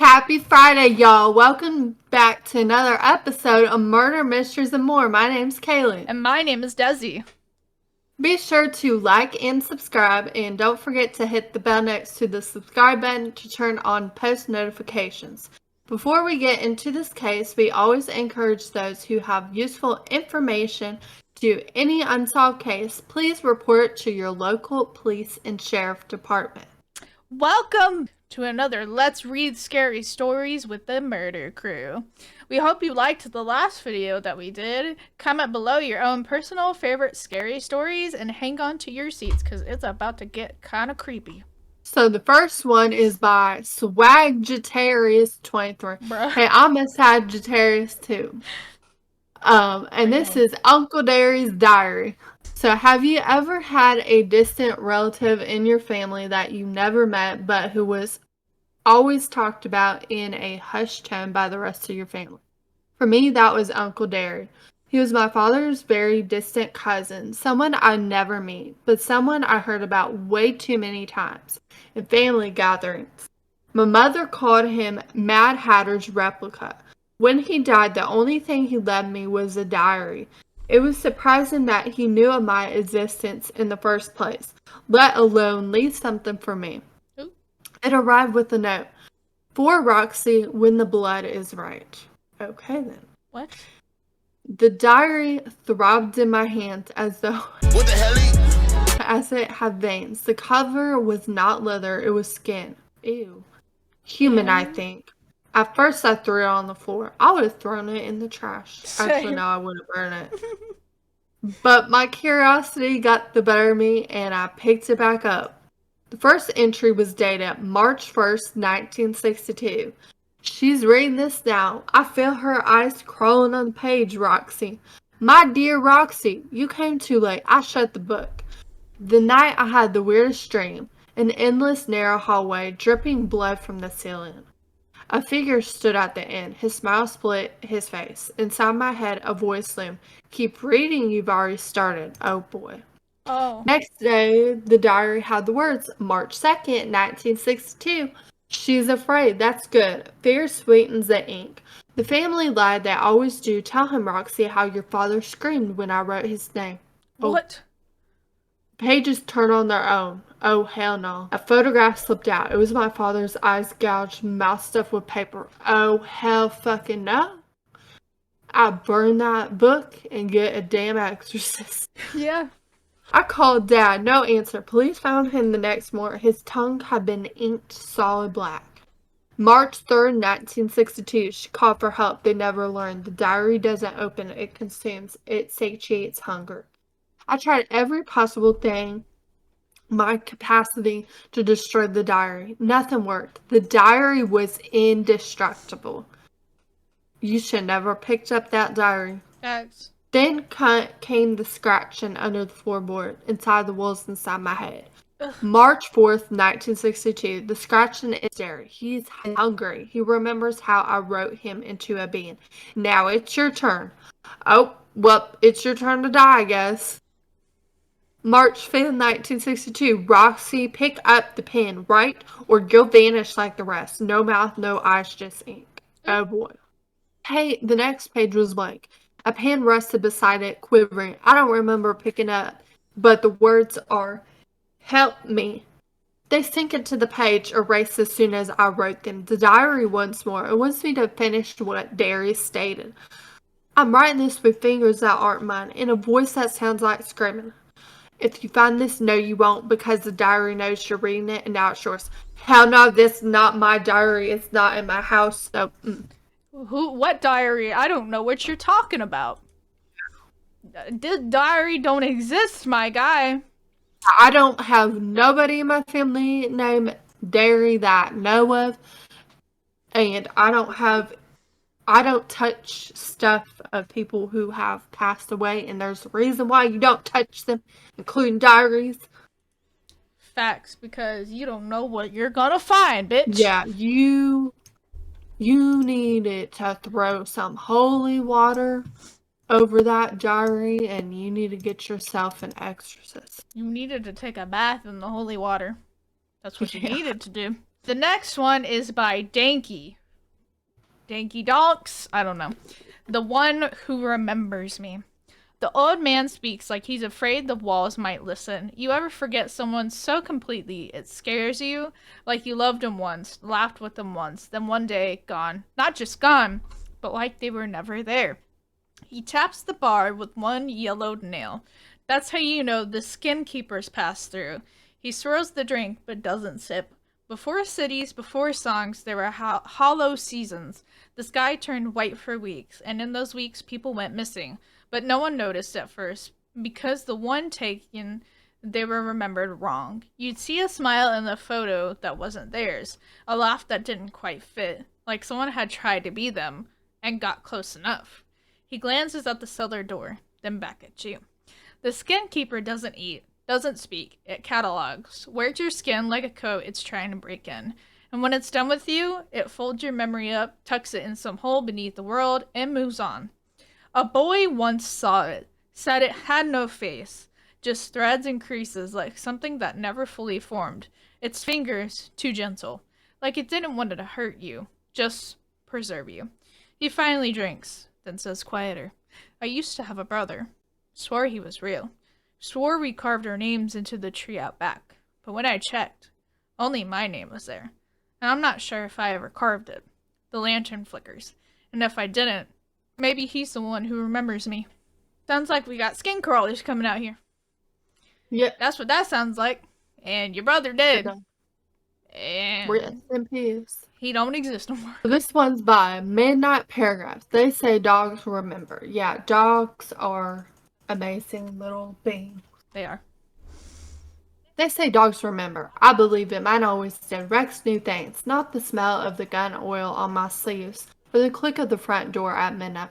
Happy Friday, y'all. Welcome back to another episode of Murder, Mysteries, and More. My name's Kaylee. And my name is Desi. Be sure to like and subscribe, and don't forget to hit the bell next to the subscribe button to turn on post notifications. Before we get into this case, we always encourage those who have useful information to any unsolved case, please report to your local police and sheriff department. Welcome to another Let's Read Scary Stories with the Murder Crew. We hope you liked the last video that we did. Comment below your own personal favorite scary stories and hang on to your seats because it's about to get kind of creepy. So the first one is by Swaggitarius23. Bruh. Hey, I'm a Sagittarius too. And this is Uncle Derry's diary. So have you ever had a distant relative in your family that you never met but who was always talked about in a hushed tone by the rest of your family? For me, that was Uncle Derry. He was my father's very distant cousin, someone I never meet, but someone I heard about way too many times in family gatherings. My mother called him Mad Hatter's replica. When he died, the only thing he left me was a diary. It was surprising that he knew of my existence in the first place, let alone leave something for me. It arrived with a note. For Roxy, when the blood is right. Okay then. What? The diary throbbed in my hand as though What the hell? as it had veins. The cover was not leather, it was skin. Ew. Human, I think. At first I threw it on the floor. I would have thrown it in the trash. Actually, no, I wouldn't burn it. But my curiosity got the better of me and I picked it back up. The first entry was dated March 1st, 1962. She's reading this now. I feel her eyes crawling on the page, Roxy. My dear Roxy, you came too late. I shut the book. The night I had the weirdest dream. An endless narrow hallway, dripping blood from the ceiling. A figure stood at the end. His smile split his face. Inside my head, a voice loomed. Keep reading, you've already started. Oh boy. Oh. Next day, the diary had the words, March 2nd, 1962. She's afraid. That's good. Fear sweetens the ink. The family lied. They always do. Tell him, Roxy, how your father screamed when I wrote his name. What? Pages turn on their own. Oh, hell no. A photograph slipped out. It was my father's eyes gouged, mouth stuffed with paper. Oh, hell fucking no. I burn that book and get a damn exorcist. Yeah. I called Dad. No answer. Police found him the next morning. His tongue had been inked solid black. March 3rd, 1962. She called for help. They never learned. The diary doesn't open. It consumes. It satiates hunger. I tried every possible thing my capacity to destroy the diary. Nothing worked. The diary was indestructible. You should never picked up that diary. That's... Then came the scratching under the floorboard, inside the walls inside my head. March 4th, 1962. The scratching is there. He's hungry. He remembers how I wrote him into a being. Now it's your turn. Oh, well, it's your turn to die, I guess. March 5th, 1962. Roxy, pick up the pen, write, or you'll vanish like the rest. No mouth, no eyes, just ink. Oh boy. Hey, the next page was blank. A pen rested beside it, quivering. I don't remember picking up, but the words are, help me. They sink into the page, erased as soon as I wrote them. The diary once more. It wants me to finish what Derry stated. I'm writing this with fingers that aren't mine, in a voice that sounds like screaming. If you find this, no you won't, because the diary knows you're reading it, and now it's yours. Hell no, this is not my diary. It's not in my house, so... What diary? I don't know what you're talking about. This diary don't exist, my guy. I don't have nobody in my family named Derry that I know of. And I don't touch stuff of people who have passed away. And there's a reason why you don't touch them, including diaries. Facts, because you don't know what you're gonna find, bitch. Yeah, you needed to throw some holy water over that diary, and you need to get yourself an exorcist. You needed to take a bath in the holy water. That's what you needed to do. The next one is by Danky. Danky Donks? I don't know. The one who remembers me. The old man speaks like he's afraid the walls might listen. You ever forget someone so completely it scares you? Like you loved them once, laughed with them once, then one day, gone. Not just gone, but like they were never there. He taps the bar with one yellowed nail. That's how you know the skin keepers pass through. He swirls the drink, but doesn't sip. Before cities, before songs, there were hollow seasons. The sky turned white for weeks, and in those weeks people went missing. But no one noticed at first, because the one taken, they were remembered wrong. You'd see a smile in the photo that wasn't theirs, a laugh that didn't quite fit, like someone had tried to be them, and got close enough. He glances at the cellar door, then back at you. The skin keeper doesn't eat, doesn't speak, it catalogs, wears your skin like a coat it's trying to break in. And when it's done with you, it folds your memory up, tucks it in some hole beneath the world, and moves on. A boy once saw it, said it had no face, just threads and creases like something that never fully formed. Its fingers, too gentle, like it didn't want to hurt you, just preserve you. He finally drinks, then says quieter, I used to have a brother. Swore he was real. Swore we carved our names into the tree out back. But when I checked, only my name was there. And I'm not sure if I ever carved it. The lantern flickers. And if I didn't, maybe he's the one who remembers me. Sounds like we got skin crawlers coming out here. Yeah. That's what that sounds like. And your brother did. And Rest in peace. he don't exist no more. This one's by Midnight Paragraphs. They say dogs remember. Yeah, dogs are amazing little beings. They are. They say dogs remember. I believe it. Mine always did. Rex knew things. Not the smell of the gun oil on my sleeves, or the click of the front door at midnight.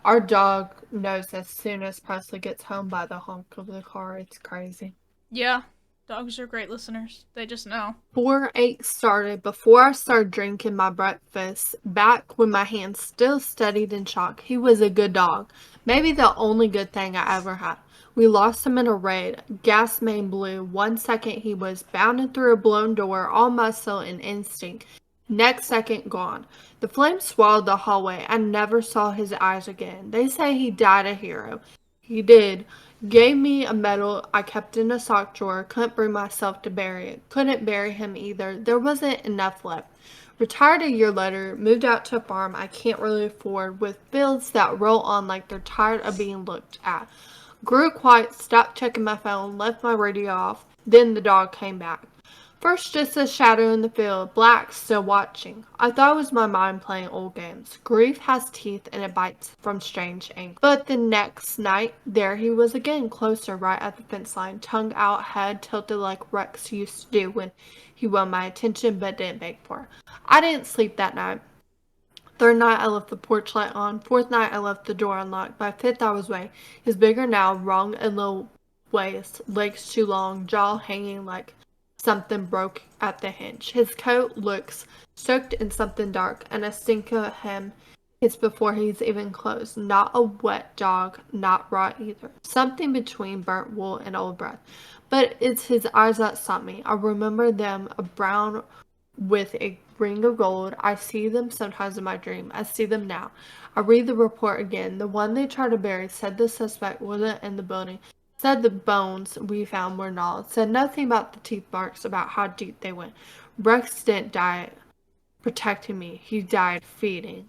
Our dog knows as soon as Presley gets home by the honk of the car. It's crazy. Yeah. Dogs are great listeners. They just know. 4-8 started before I started drinking my breakfast, back when my hands still steadied in shock. He was a good dog. Maybe the only good thing I ever had. We lost him in a raid. Gas main blew. 1 second he was bounding through a blown door, all muscle and instinct. Next second, gone. The flames swallowed the hallway. I never saw his eyes again. They say he died a hero. He did. Gave me a medal I kept in a sock drawer. Couldn't bring myself to bury it. Couldn't bury him either. There wasn't enough left. Retired a year later. Moved out to a farm I can't really afford, with fields that roll on like they're tired of being looked at. Grew quiet. Stopped checking my phone. Left my radio off. Then the dog came back. First just a shadow in the field, black, still watching. I thought it was my mind playing old games. Grief has teeth and it bites from strange angles. But the next night, there he was again, closer, right at the fence line, tongue out, head tilted like Rex used to do when he won my attention but didn't beg for it. I didn't sleep that night. Third night, I left the porch light on. Fourth night, I left the door unlocked. By fifth, I was away. He's bigger now, wrong and low waist, legs too long, jaw hanging like something broke at the hinge. His coat looks soaked in something dark, and a stink of him hits before he's even closed. Not a wet dog, not raw either. Something between burnt wool and old breath. But it's his eyes that stop me. I remember them, a brown with a ring of gold. I see them sometimes in my dream. I see them now. I read the report again. The one they tried to bury said the suspect wasn't in the building. Said the bones we found were gnawed. Said nothing about the teeth marks, about how deep they went. Rex didn't die protecting me. He died feeding.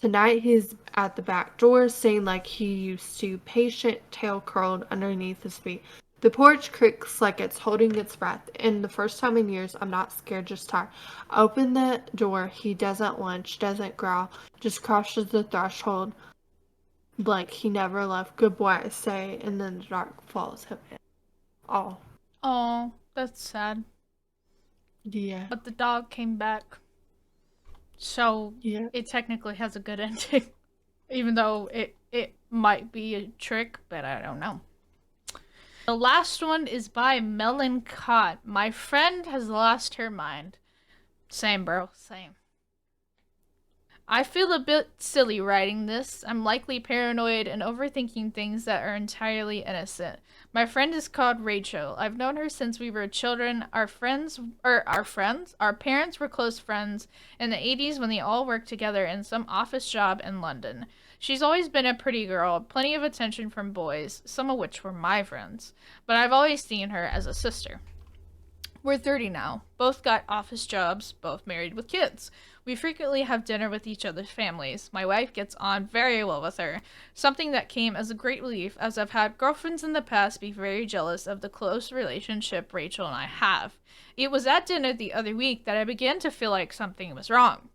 Tonight he's at the back door, saying like he used to, patient, tail curled underneath his feet. The porch creaks like it's holding its breath. And the first time in years, I'm not scared, just tired. I open the door. He doesn't lunge, doesn't growl, just crosses the threshold. Like he never left. Good boy, I say, and then the dark follows him in. Oh, that's sad. Yeah. But the dog came back. So Yeah. it technically has a good ending. Even though it might be a trick, but I don't know. The last one is by Melon Cott. My friend has lost her mind. Same, bro. Same. I feel a bit silly writing this. I'm likely paranoid and overthinking things that are entirely innocent. My friend is called Rachel. I've known her since we were children. Our parents were close friends in the 80s when they all worked together in some office job in London. She's always been a pretty girl, plenty of attention from boys, some of which were my friends, but I've always seen her as a sister. We're 30 now, both got office jobs, both married with kids. We frequently have dinner with each other's families. My wife gets on very well with her, something that came as a great relief as I've had girlfriends in the past be very jealous of the close relationship Rachel and I have. It was at dinner the other week that I began to feel like something was wrong.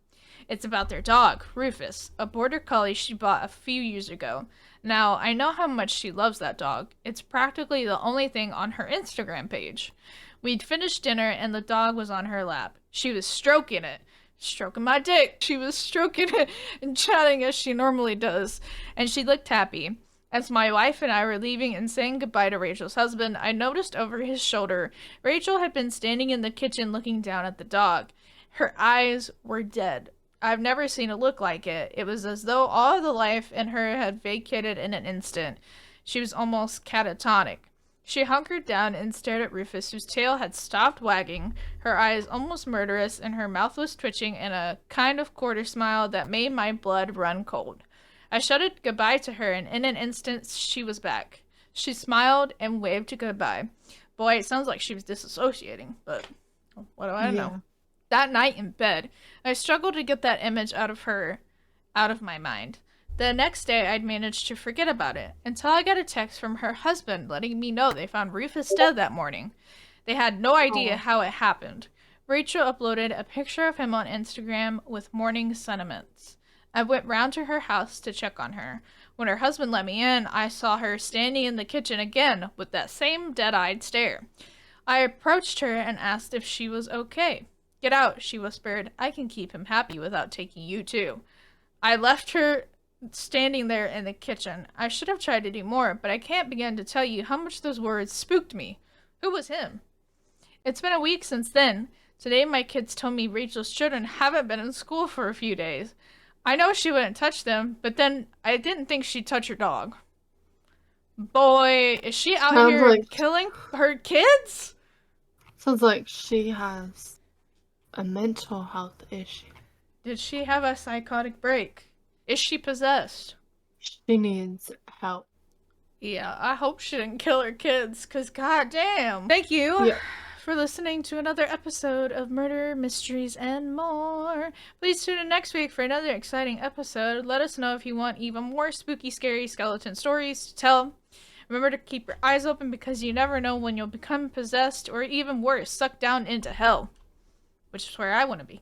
It's about their dog, Rufus, a border collie she bought a few years ago. Now, I know how much she loves that dog. It's practically the only thing on her Instagram page. We'd finished dinner and the dog was on her lap. She was stroking it. Stroking my dick. She was stroking it and chatting as she normally does. And she looked happy. As my wife and I were leaving and saying goodbye to Rachel's husband, I noticed over his shoulder, Rachel had been standing in the kitchen looking down at the dog. Her eyes were dead. I've never seen a look like it. It was as though all the life in her had vacated in an instant. She was almost catatonic. She hunkered down and stared at Rufus, whose tail had stopped wagging, her eyes almost murderous, and her mouth was twitching in a kind of quarter smile that made my blood run cold. I shouted goodbye to her, and in an instant she was back. She smiled and waved goodbye. Boy, it sounds like she was disassociating, but what do I know? That night in bed, I struggled to get that image out of my mind. The next day, I'd managed to forget about it, until I got a text from her husband letting me know they found Rufus dead that morning. They had no idea how it happened. Rachel uploaded a picture of him on Instagram with mourning sentiments. I went round to her house to check on her. When her husband let me in, I saw her standing in the kitchen again with that same dead-eyed stare. I approached her and asked if she was okay. "Get out," she whispered. "I can keep him happy without taking you too." I left her standing there in the kitchen. I should have tried to do more, but I can't begin to tell you how much those words spooked me. Who was him? It's been a week since then. Today my kids told me Rachel's children haven't been in school for a few days. I know she wouldn't touch them, but then I didn't think she'd touch her dog. Boy, is she out here killing her kids? Sounds like she has a mental health issue. Did she have a psychotic break? Is she possessed? She needs help. Yeah, I hope she didn't kill her kids, because goddamn. Thank you for listening to another episode of Murder, Mysteries, and More. Please tune in next week for another exciting episode. Let us know if you want even more spooky, scary skeleton stories to tell. Remember to keep your eyes open because you never know when you'll become possessed or even worse, sucked down into hell. Which is where I want to be.